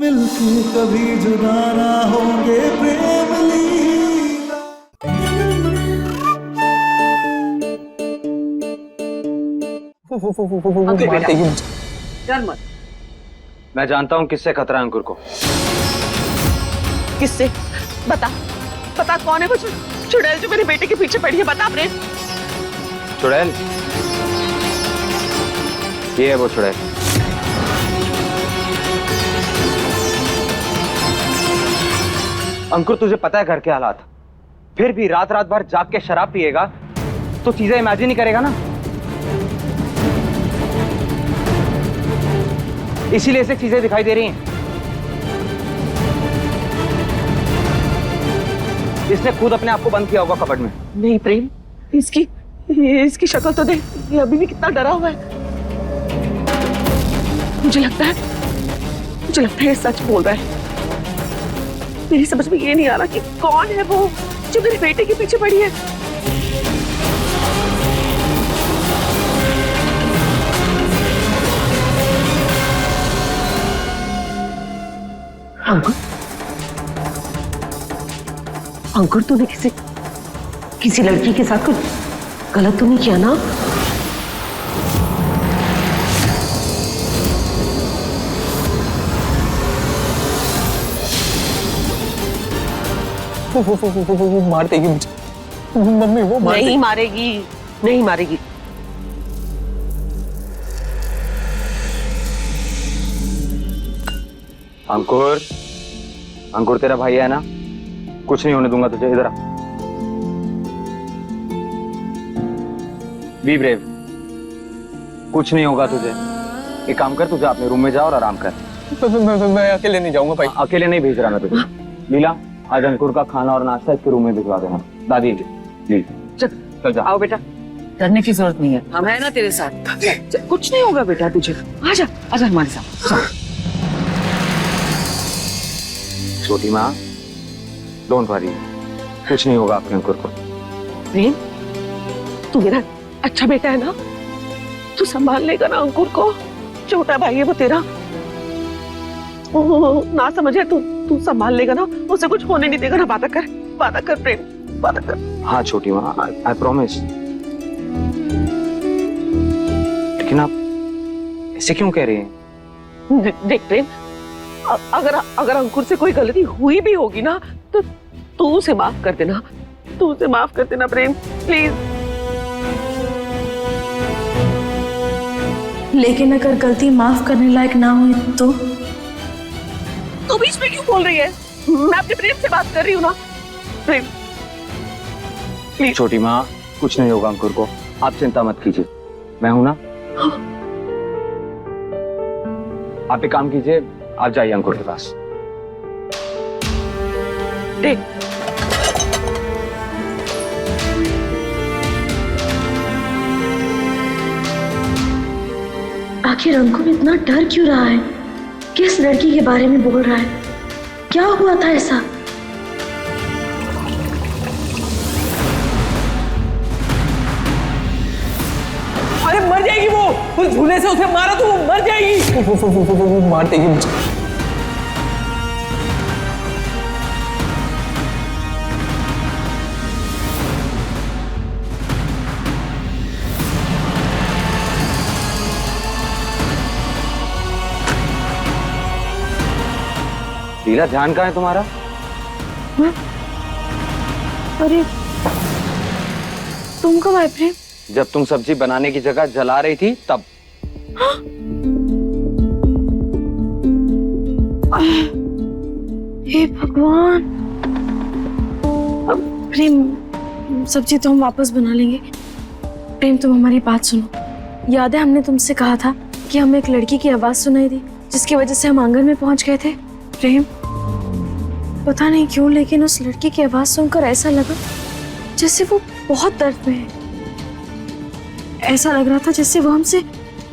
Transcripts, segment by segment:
मिलके कभी जुदा ना होंगे प्रेम लीला। डर मत। मैं जानता हूँ किससे खतरा है अंकुर को। किससे? बता बता, कौन है वो चुड़ैल जो मेरे बेटे के पीछे पड़ी है? बता प्रेम। चुड़ैल? ये है वो चुड़ैल। अंकुर तुझे पता है घर के हालात, फिर भी रात रात भर जाग के शराब पिएगा तो चीजें इमेजिन ही करेगा ना। इसीलिए ऐसी चीजें दिखाई दे रही हैं। इसने खुद अपने आप को बंद किया होगा कपड़ में। नहीं प्रेम, इसकी शक्ल तो देख, ये अभी भी कितना डरा हुआ है। मुझे लगता है ये सच बोल रहा है। मेरी समझ में ये नहीं आ रहा कि कौन है वो जो मेरे बेटे के पीछे पड़ी है। अंकुर तूने किसी लड़की के साथ कुछ गलत तो नहीं किया ना? वो मार देगी मुझे मम्मी। वो नहीं मारेगी, नहीं मारेगी। अंकुर, अंकुर तेरा भाई है ना, कुछ नहीं होने दूंगा तुझे। इधर आ। बी ब्रेव, कुछ नहीं होगा तुझे। एक काम कर, तुझे अपने रूम में जा और आराम कर। मैं अकेले नहीं जाऊंगा भाई। अकेले नहीं भेज रहा मैं तुझे। लीला, आज अंकुर का खाना और नाश्ता इसके रूम में भिजवा देना। दादी चल जा। आओ बेटा, डरने की जरूरत नहीं है, हम है ना तेरे साथ। कुछ नहीं होगा बेटा तुझे। आजा आजा हमारे साथ। छोटी माँ, डोंट वरी, कुछ नहीं होगा आपके अंकुर को। प्रेम, तू मेरा अच्छा बेटा है ना? तू संभाल लेगा ना अंकुर को? छोटा भाई है वो तेरा। ना समझे, तू संभाल लेगा ना? उसे कुछ होने नहीं देगा ना? वादा कर प्रेम, वादा कर। हाँ छोटी माँ, आई प्रॉमिस। लेकिन आप ऐसे क्यों कह रही हैं? देख प्रेम, अगर अंकुर से कोई गलती हुई भी होगी ना तो तू उसे माफ कर देना। तू उसे माफ कर देना प्रेम, प्लीज। लेकिन अगर गलती माफ करने लायक ना हुई तो? तू बीच में क्यों बोल रही है? मैं अपने प्रेम से बात कर रही हूँ ना। प्रेम प्लीज। छोटी माँ, कुछ नहीं होगा अंकुर को, आप चिंता मत कीजिए, मैं हूं ना। आप एक काम कीजिए, आप जाइए अंकुर के पास। देख, आखिर अंकुर इतना डर क्यों रहा है? किस लड़की के बारे में बोल रहा है? क्या हुआ था ऐसा? अरे मर जाएगी वो। उस झूले से उसे मारा तो वो मर जाएगी। वो मार देगी मुझे। लीला, ध्यान कहाँ है तुम्हारा? अरे तुम कब आए प्रेम? जब तुम सब्जी बनाने की जगह जला रही थी तब। हे भगवान। अब प्रेम, सब्जी तो हम वापस बना लेंगे। प्रेम, तुम हमारी बात सुनो। याद है हमने तुमसे कहा था कि हमें एक लड़की की आवाज सुनाई दी जिसकी वजह से हम आंगन में पहुंच गए थे? प्रेम, पता नहीं क्यों लेकिन उस लड़की की आवाज सुनकर ऐसा लगा जैसे वो बहुत दर्द में है। ऐसा लग रहा था जैसे वो हमसे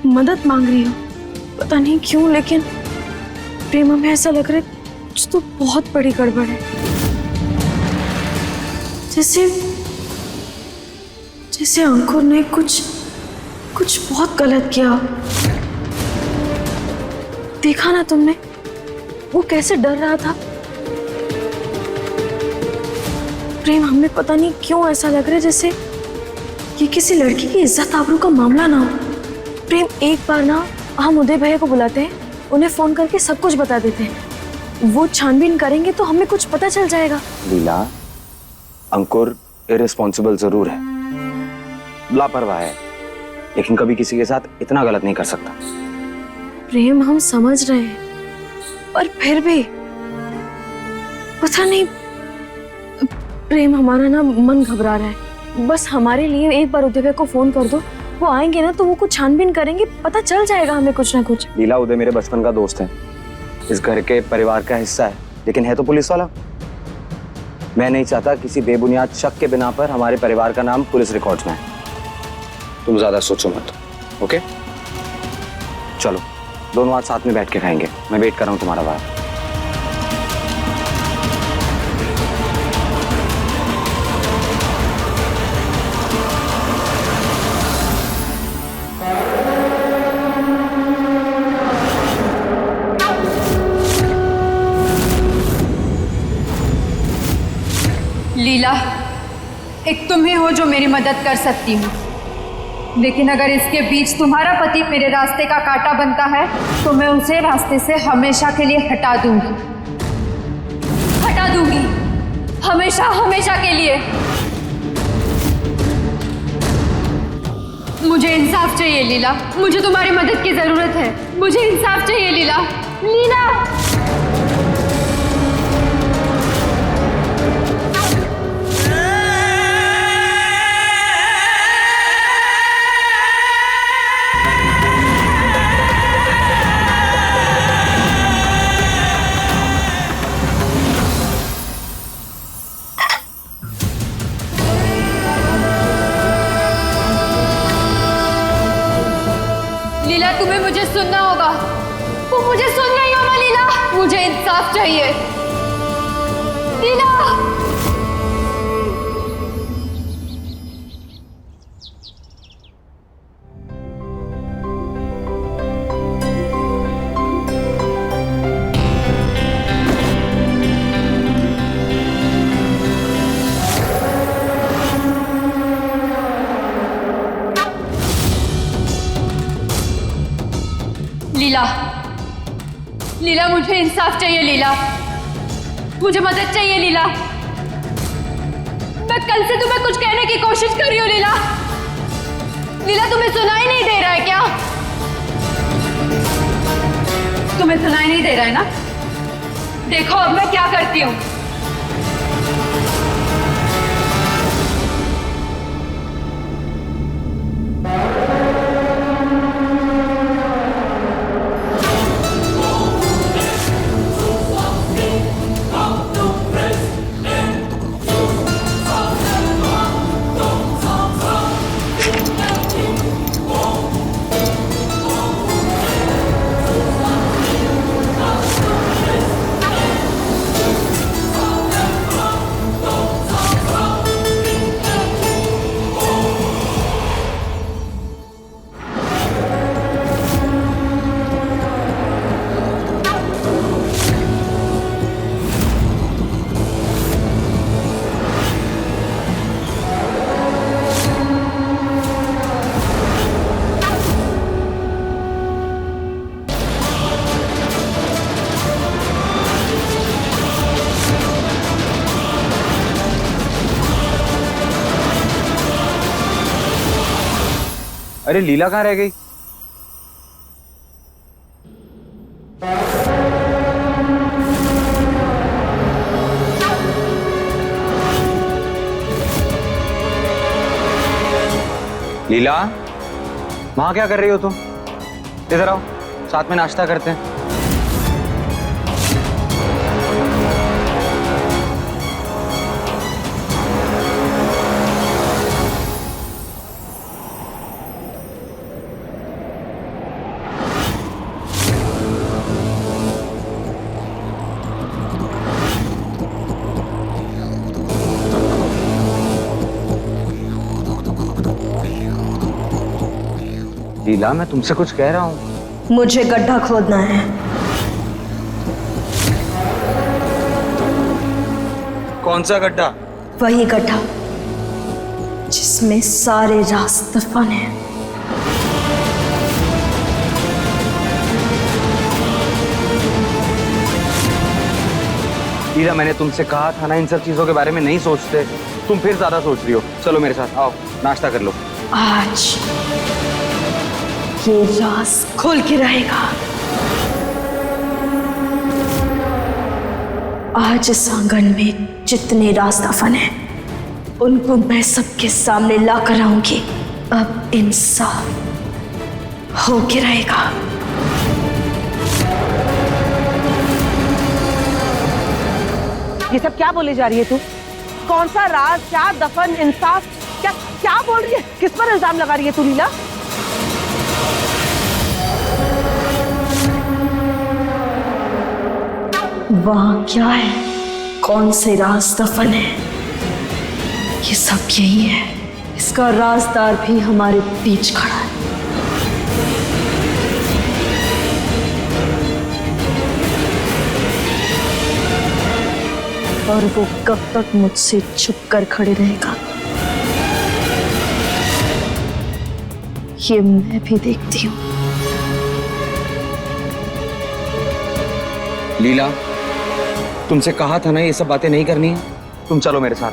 मदद मांग रही हो। पता नहीं क्यों लेकिन प्रेम, हमें ऐसा लग रहा है कुछ तो बहुत बड़ी गड़बड़ है। जैसे अंकुर ने कुछ बहुत गलत किया। देखा ना तुमने, वो कैसे डर रहा था। प्रेम, हमें पता नहीं क्यों ऐसा लग रहा है जैसे ये किसी लड़की की इज्जत आबरू का मामला ना हो। प्रेम, एक बार ना हम उदय भैया को बुलाते हैं, उन्हें फोन करके सब कुछ बता देते हैं। वो छानबीन करेंगे तो हमें कुछ पता चल जाएगा। लीला, अंकुर इररिस्पॉन्सिबल जरूर है, लापरवाह है, लेकिन कभी किसी के साथ इतना गलत नहीं कर सकता। प्रेम, हम समझ रहे हैं, पर फिर भी पता नहीं। प्रेम, हमारा ना मन घबरा रहा है। बस हमारे लिए एक बार उदय भैया को फोन कर दो, वो आएंगे ना तो वो कुछ छानबीन करेंगे, पता चल जाएगा हमें कुछ ना कुछ। लीला, उदय मेरे बचपन का दोस्त है, इस घर के परिवार का हिस्सा है, लेकिन है तो पुलिस वाला। मैं नहीं चाहता किसी बेबुनियाद शक के बिना पर हमारे परिवार का नाम पुलिस रिकॉर्ड्स में है। तुम ज्यादा सोचो मत, ओके? चलो दोनों आज साथ में बैठ के खाएंगे, मैं वेट कर रहा हूँ तुम्हारा बाहर। लीला, एक तुम ही हो जो मेरी मदद कर सकती हो, लेकिन अगर इसके बीच तुम्हारा पति मेरे रास्ते का कांटा बनता है तो मैं उसे रास्ते से हमेशा के लिए हटा दूंगी, हमेशा हमेशा के लिए। मुझे इंसाफ चाहिए लीला, मुझे तुम्हारी मदद की जरूरत है, मुझे इंसाफ चाहिए लीला। लीला, तुम्हें मुझे सुनना होगा, वो मुझे सुन रही हो ना लीला? मुझे इंसाफ चाहिए लीला। लीला, लीला, मुझे इंसाफ चाहिए लीला, मुझे मदद चाहिए लीला। मैं कल से तुम्हें कुछ कहने की कोशिश कर रही हूँ लीला। लीला, तुम्हें सुनाई नहीं दे रहा है क्या? तुम्हें सुनाई नहीं दे रहा है ना? देखो अब मैं क्या करती हूँ। अरे लीला कहाँ रह गई? लीला, वहां क्या कर रही हो तुम? इधर आओ, साथ में नाश्ता करते हैं। लीला, मैं तुमसे कुछ कह रहा हूँ। मुझे गड्ढा खोदना है। कौन सा गड्ढा? वही गड्ढा जिसमें सारे राज दफन हैं। लीला, मैंने तुमसे कहा था ना इन सब चीजों के बारे में नहीं सोचते। तुम फिर ज्यादा सोच रही हो। चलो मेरे साथ आओ, नाश्ता कर लो। आज ये राज खुल के रहेगा। आज इस आंगन में जितने राज दफन हैं उनको मैं सबके सामने लाकर आऊंगी। अब इंसाफ होके रहेगा। ये सब क्या बोले जा रही है तू? कौन सा राज, क्या दफन, इंसाफ, क्या क्या बोल रही है? किस पर इल्जाम लगा रही है तू लीला? वहां क्या है, कौन से राज दफन है, ये सब यही है। इसका राजदार भी हमारे बीच खड़ा है। और वो कब तक मुझसे छुप कर खड़े रहेगा, ये मैं भी देखती हूँ। लीला, तुमसे कहा था ना ये सब बातें नहीं करनी है। तुम चलो मेरे साथ।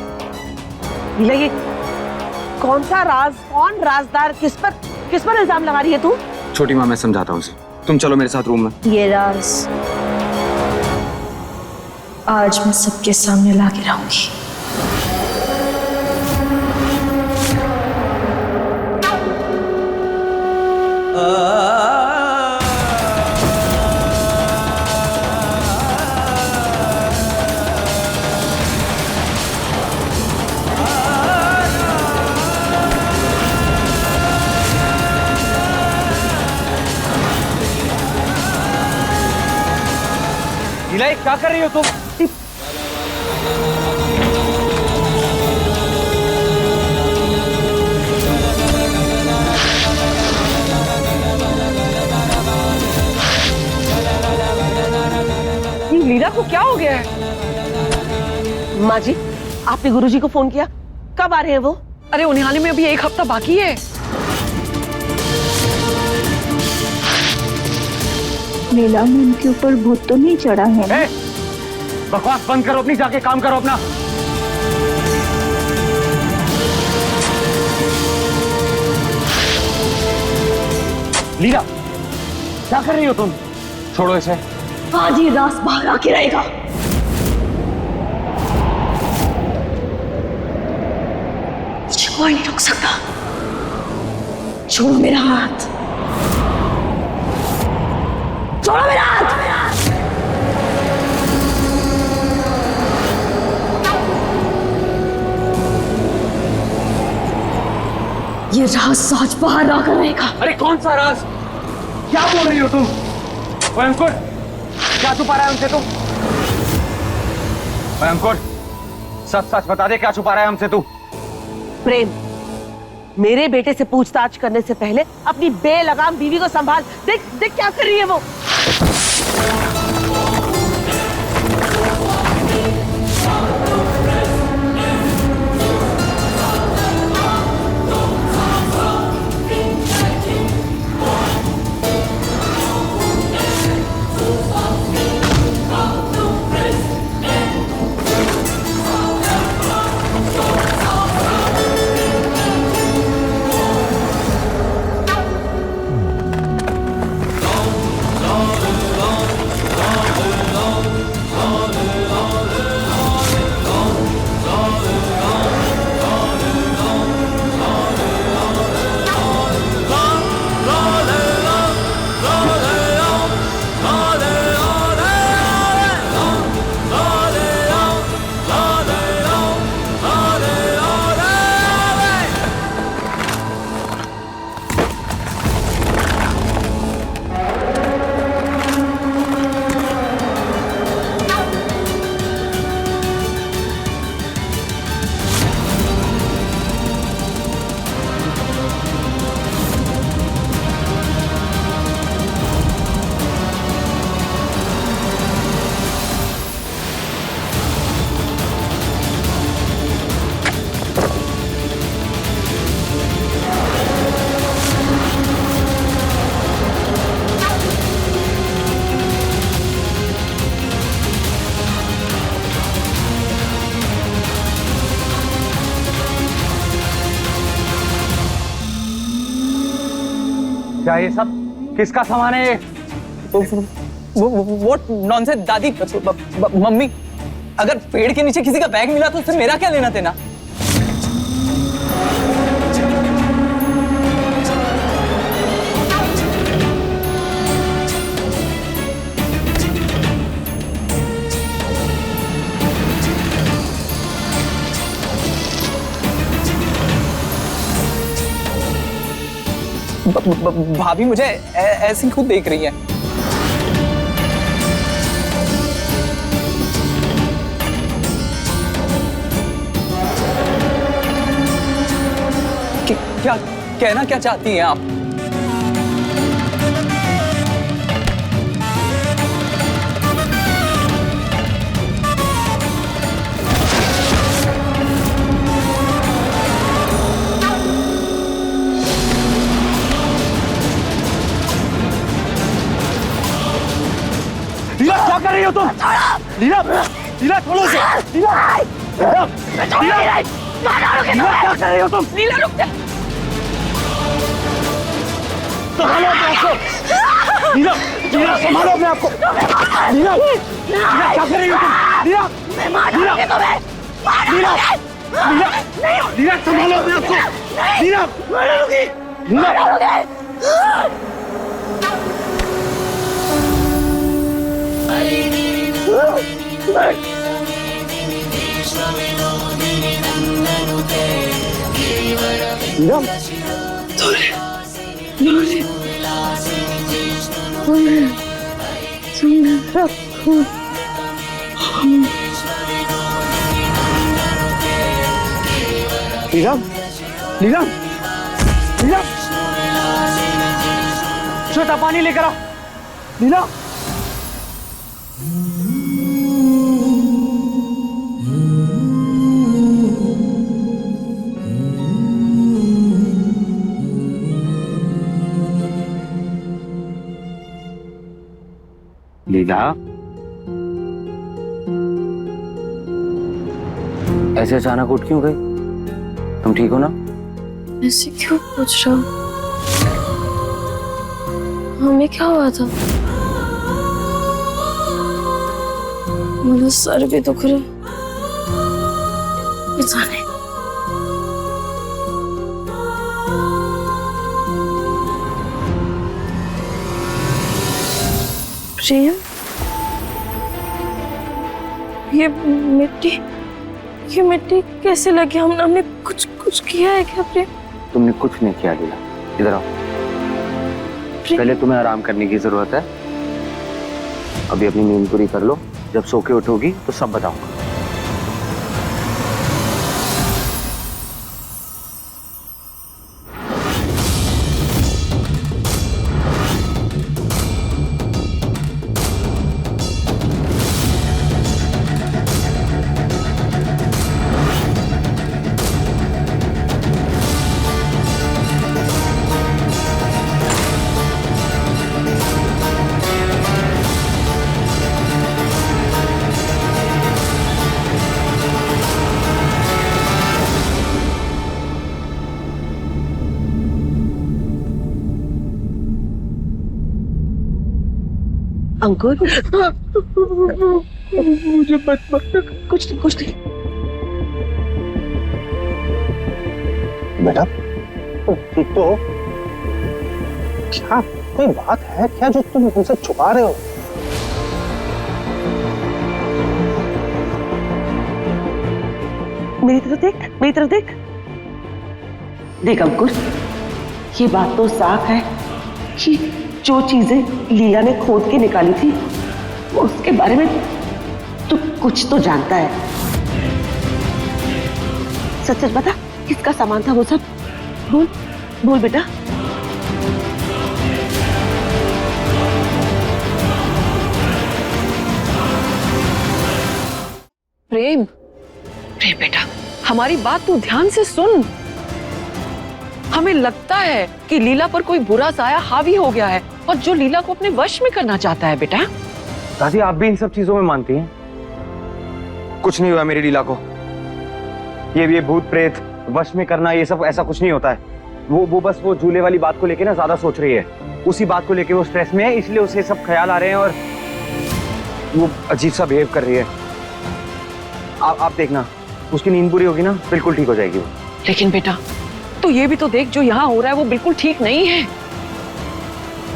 लीला, ये कौन सा राज, कौन राजदार, किस पर इल्जाम लगा रही है तू? छोटी माँ, मैं समझाता हूँ उसे। तुम चलो मेरे साथ रूम में। ये राज आज मैं सबके सामने ला के रहूंगी। लीला, क्या कर रही हो तुम? लीला को क्या हो गया है? माँ जी, आपने गुरुजी को फोन किया? कब आ रहे हैं वो? अरे उन्हें आने में अभी 1 हफ्ता बाकी है। लीला में उनके ऊपर भूत तो नहीं चढ़ा है ना? बकवास बंद करो, अपनी जाके काम करो अपना। लीला, क्या कर रही हो तुम? छोड़ो इसे। आज ये राज बाहर आके रहेगा। मुझे कोई नहीं रोक सकता। छोड़ो मेरा हाथ, छोड़ो मेरा हाथ। ये राज आज बाहर आकर रहेगा। अरे कौन सा राज? क्या बोल रही हो तुम? ओए अंकुर, क्या छुपा रहा है हमसे तू? ओए अंकुर, सच सच बता दे, क्या छुपा रहा है हमसे तू? प्रेम, मेरे बेटे से पूछताछ करने से पहले अपनी बेलगाम बीवी को संभाल। देख देख क्या कर रही है वो। क्या ये सब किसका सामान है? व्हाट नॉनसेंस दादी, मम्मी, अगर पेड़ के नीचे किसी का बैग मिला तो उससे मेरा क्या लेना देना? भाभी मुझे ऐसी खुद देख रही है। क्या कहना क्या चाहती हैं आप? लीला क्या कर रही हो तुम? लीला, लीला छोड़ो उसे। लीला, लीला, लीला, लीला क्या कर रही हो तुम? लीला रुक जा। संभालो अपने आप को। लीला, लीला संभालो अपने आप को। लीला, लीला क्या कर रही हो तुम? लीला, लीला, लीला, लीला, लीला संभालो अपने आप को। लीला, लीला, लीला, लीला, लीला, श्वेता पानी लेकर आ। लीला, लीला, ऐसे अचानक उठ क्यों गई? तुम ठीक हो ना? ऐसे क्यों पूछ रहा हूँ? हमें क्या हुआ था? मेरा सर भी दुख रहा है। पता नहीं। प्रेम, ये मिट्टी कैसे लगी? हमने कुछ किया है क्या प्रेम? तुमने कुछ नहीं किया लीला। इधर आओ। पहले तुम्हें आराम करने की जरूरत है। अभी अपनी नींद पूरी कर लो। जब सो के उठोगी तो सब बताऊंगा। अंकुर, मुझे मत कुछ नहीं। बेटा ठीक तो हो? क्या कोई बात है क्या जो तुम हमसे छुपा रहे हो? मेरी तरफ देख, मेरी तरफ देख। देख अंकुर, ये बात तो साफ है कि जो चीजें लीला ने खोद के निकाली थी उसके बारे में तू कुछ तो जानता है। सच सच बता, किसका सामान था वो सब? बोल बोल बेटा। प्रेम, प्रेम बेटा, हमारी बात तू ध्यान से सुन। हमें लगता है कि लीला पर कोई बुरा साया हावी हो गया है और जो लीला को अपने वश में करना चाहता है। बेटा दादी, आप भी इन सब चीजों में मानती हैं? कुछ नहीं हुआ मेरी लीला को। ये भूत प्रेत वश में करना, ये सब ऐसा कुछ नहीं होता है। वो बस वो झूले वाली बात को लेके ना ज्यादा सोच रही है। उसी बात को लेके वो स्ट्रेस में है, इसलिए उसे सब ख्याल आ रहे हैं और वो अजीब सा बिहेव कर रही है। आप देखना, उसकी नींद पूरी होगी ना, बिल्कुल ठीक हो जाएगी वो। लेकिन बेटा तू ये भी तो देख, जो यहाँ हो रहा है वो बिल्कुल ठीक नहीं है।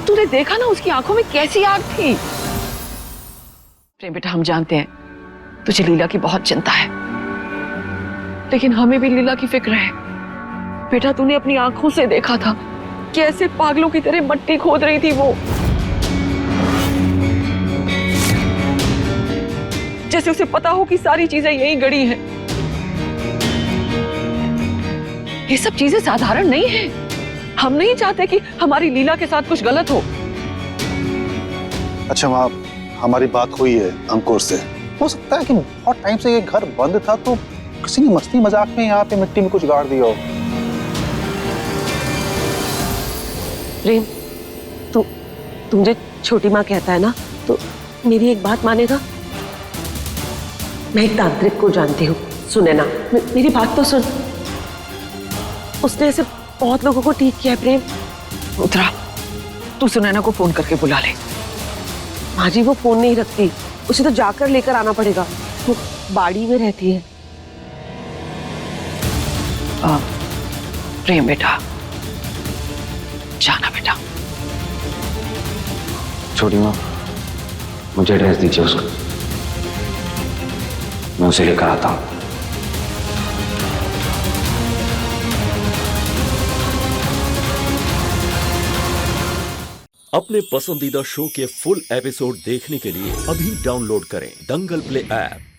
तूने देखा ना उसकी आंखों में कैसी आग थी। प्रेम बेटा, हम जानते हैं तुझे लीला की बहुत चिंता है, लेकिन हमें भी लीला की फिक्र है। बेटा तूने अपनी आंखों से देखा था कैसे पागलों की तरह मट्टी खोद रही थी वो, जैसे उसे पता हो कि सारी चीजें यही गड़ी हैं। ये सब चीजें साधारण नहीं है। हम नहीं चाहते कि हमारी लीला के साथ कुछ गलत हो। अच्छा माँ, हमारी बात हुई है अंकुर से। हो सकता है कि बहुत टाइम से ये घर बंद था तो किसी ने मस्ती मजाक में यहाँ पे मिट्टी में कुछ गाड़ दिया हो। प्रेम, तू मुझे छोटी माँ कहता है ना, तो मेरी एक बात मानेगा? मैं एक तांत्रिक को जानती हूँ, सुने ना, मेरी बात तो सुन। उसने ऐसे बहुत लोगों को ठीक किया है प्रेम। रुद्रा, तू सुनैना को फोन करके बुला ले। माँ जी वो फोन नहीं रखती, उसे तो जाकर लेकर आना पड़ेगा, वो बाड़ी में रहती है। प्रेम बेटा, जाना बेटा। छोटी माँ, मुझे एड्रेस दीजिए उसका, मैं उसे लेकर आता हूँ। अपने पसंदीदा शो के फुल एपिसोड देखने के लिए अभी डाउनलोड करें दंगल प्ले ऐप।